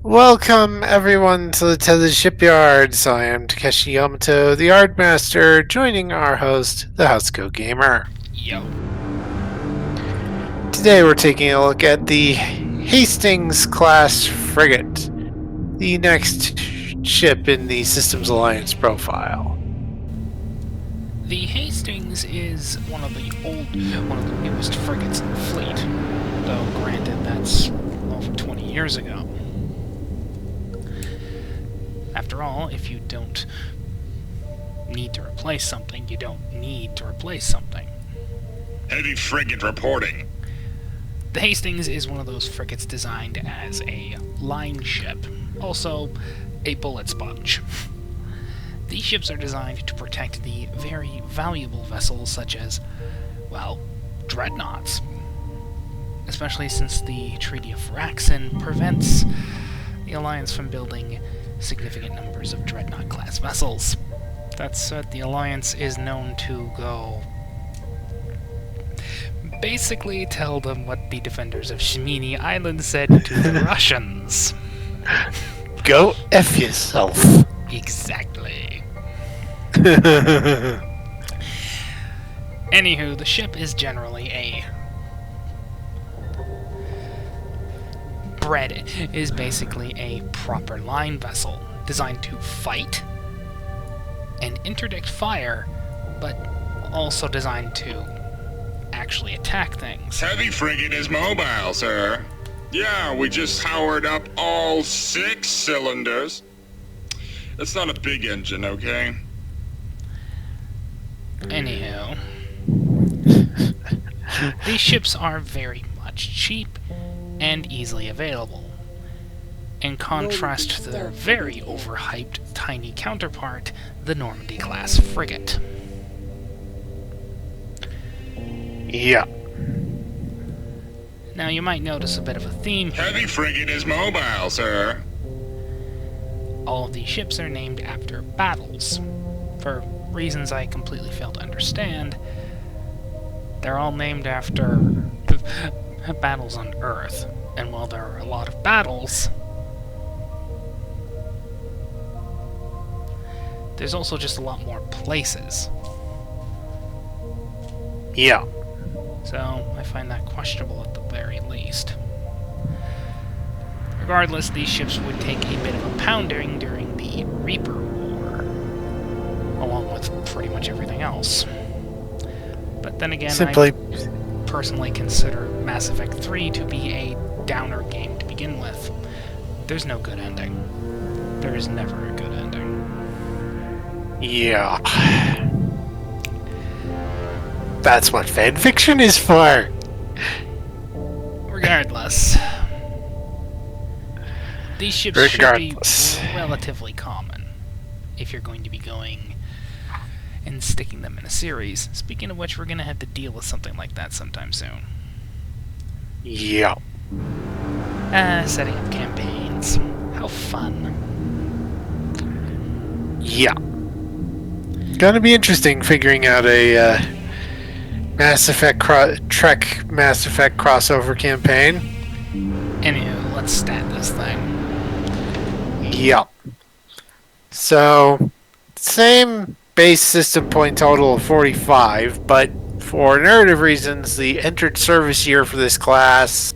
Welcome everyone to the Tethys Shipyard. So I am Takeshi Yamato, the Art Master, joining our host, the Housecoat Gamer. Yo. Today we're taking a look at the Hastings-Class frigate, the next ship in the Systems Alliance profile. The Hastings is one of the newest frigates in the fleet, though granted that's over 20 years ago. After all, if you don't need to replace something, you don't need to replace something. Heavy frigate reporting. The Hastings is one of those frigates designed as a line ship, also a bullet sponge. These ships are designed to protect the very valuable vessels such as, well, dreadnoughts. Especially since the Treaty of Faraxon prevents the Alliance from building significant numbers of dreadnought-class vessels. That said, the Alliance is known to go... basically tell them what the defenders of Shimini Island said to the Russians. Go F yourself. Exactly. Anywho, the ship is generally basically a proper line vessel, designed to fight and interdict fire, but also designed to actually attack things. Heavy frigate is mobile, sir. Yeah, we just powered up all 6 cylinders. It's not a big engine, okay? Anywho, these ships are very much cheap and easily available, in contrast to their very overhyped tiny counterpart, the Normandy-class frigate. Yeah. Now you might notice a bit of a theme here. Heavy frigate is mobile, sir. All of these ships are named after battles. For reasons I completely fail to understand, they're all named after battles on Earth. And while there are a lot of battles, there's also just a lot more places. Yeah. So I find that questionable at the very least. Regardless, these ships would take a bit of a pounding during the Reaper War, along with pretty much everything else. But then again, I personally consider Mass Effect 3 to be a downer game to begin with. There's no good ending. There is never a good ending. Yeah. That's what fanfiction is for. Regardless, these ships should be relatively common if you're going to be going and sticking them in a series. Speaking of which, we're going to have to deal with something like that sometime soon. Yeah. Setting up campaigns. How fun. Yeah. Gonna be interesting figuring out a Mass Effect Trek Mass Effect crossover campaign. Anywho, let's stat this thing. Yeah. So, same base system point total of 45, but for narrative reasons, the entered service year for this class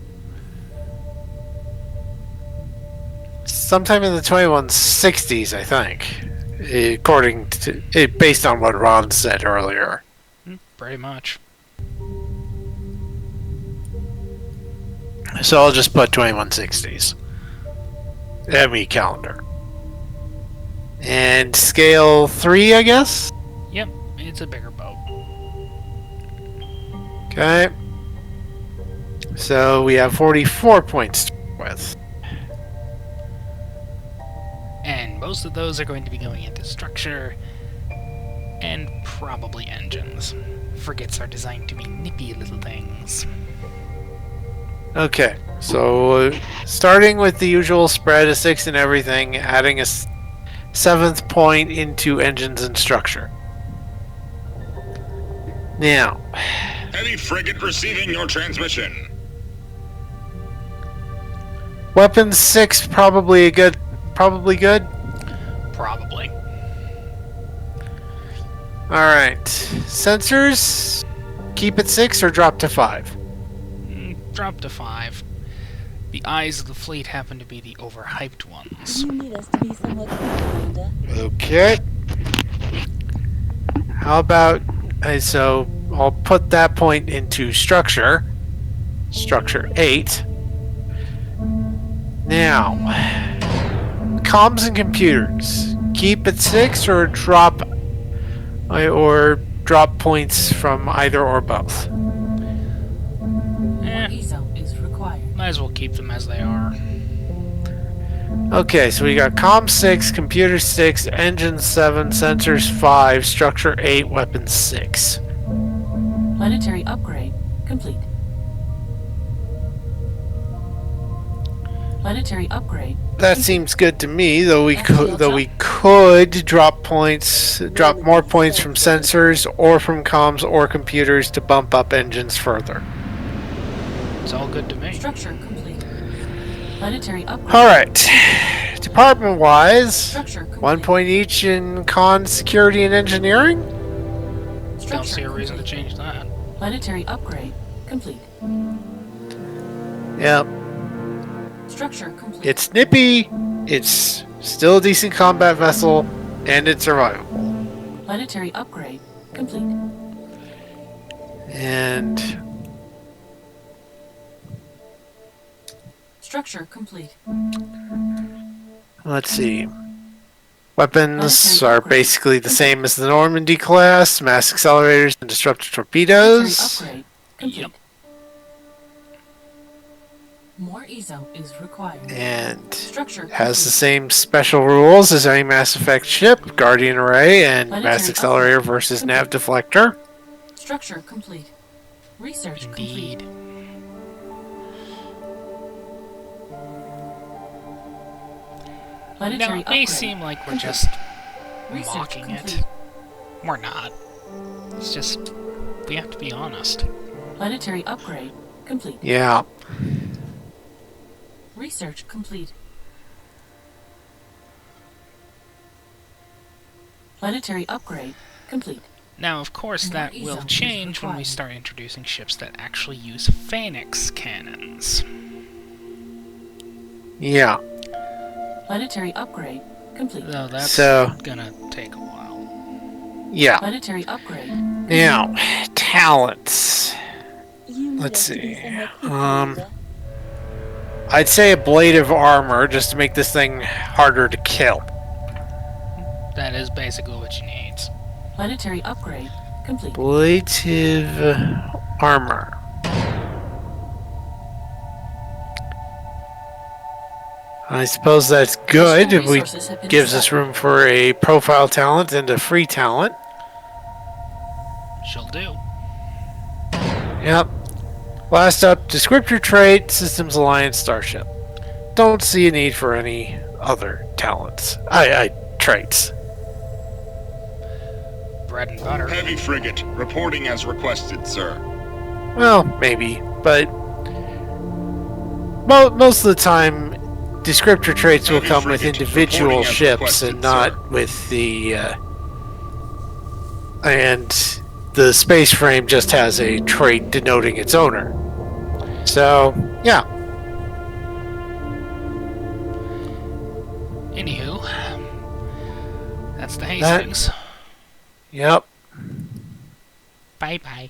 sometime in the 2160s, I think, according to it, based on what Ron said earlier. Pretty much. So I'll just put 2160s. Enemy calendar. And scale 3, I guess? Yep, it's a bigger boat. Okay. So we have 44 points to work with. And most of those are going to be going into structure and probably engines. Frigates are designed to be nippy little things. Okay, so starting with the usual spread of 6 and everything, adding a 7th point into engines and structure. Now, Heavy frigate receiving your transmission. Weapon 6 probably good. Probably. All right. Sensors, keep at 6 or drop to 5. Drop to 5. The eyes of the fleet happen to be the overhyped ones. You need us to be somewhat quick, Commander. Okay. How about so I'll put that point into structure. Structure 8. Now, comms and computers. Keep at 6 or drop points from either or both. ESO is required. Might as well keep them as they are. Okay, so we got comm 6, computer 6, engine 7, sensors 5, structure 8, weapon 6. Planetary upgrade complete. Planetary upgrade. That seems good to me, though we could drop more points from sensors or from comms or computers to bump up engines further. It's all good to me. Structure complete. Planetary upgrade. All right. Department-wise, Structure complete. 1 point each in con, security, and engineering. Don't see a reason to change that. Planetary upgrade complete. Yep. Structure complete. It's nippy. It's still a decent combat vessel, and it's survivable. Planetary upgrade complete. And Structure complete. let's see. Weapons are basically the same as the Normandy class: mass accelerators and disruptor torpedoes. Planetary upgrade complete. Yep. More ESO is required. And Structure has the same special rules as any Mass Effect ship: Guardian Array and Planetary Mass Accelerator upgrade versus complete. Nav Deflector. Structure complete. Research Indeed. complete. Now, Planetary it may upgrade. seem like we're just Research mocking it. complete. We're not. It's just, we have to be honest. Planetary upgrade complete. Yeah. Research complete. Planetary upgrade complete. Now, of course, that More will ESO is change when we required. start introducing ships that actually use Phoenix cannons. Yeah. Planetary upgrade complete. Though that's So- gonna take a while. Yeah. Planetary upgrade. Now, talents. You need Let's us to be see. somewhat quick, Commander. I'd say a blade of armor just to make this thing harder to kill. That is basically what you need. Planetary upgrade complete. Ablative armor. I suppose that's good. Additional We resources have been gives us discovered. room for a profile talent and a free talent. She'll do. Yep. Last up, descriptor trait, Systems Alliance Starship. Don't see a need for any other talents. Traits. Bread and butter. Heavy frigate, reporting as requested, sir. Well, maybe, but most of the time, descriptor traits will Heavy come with frigate, individual reporting as ships requested, and not sir. with the. And the space frame just has a trait denoting its owner. So, yeah. Anywho, that's the Hastings. Yep. Bye bye.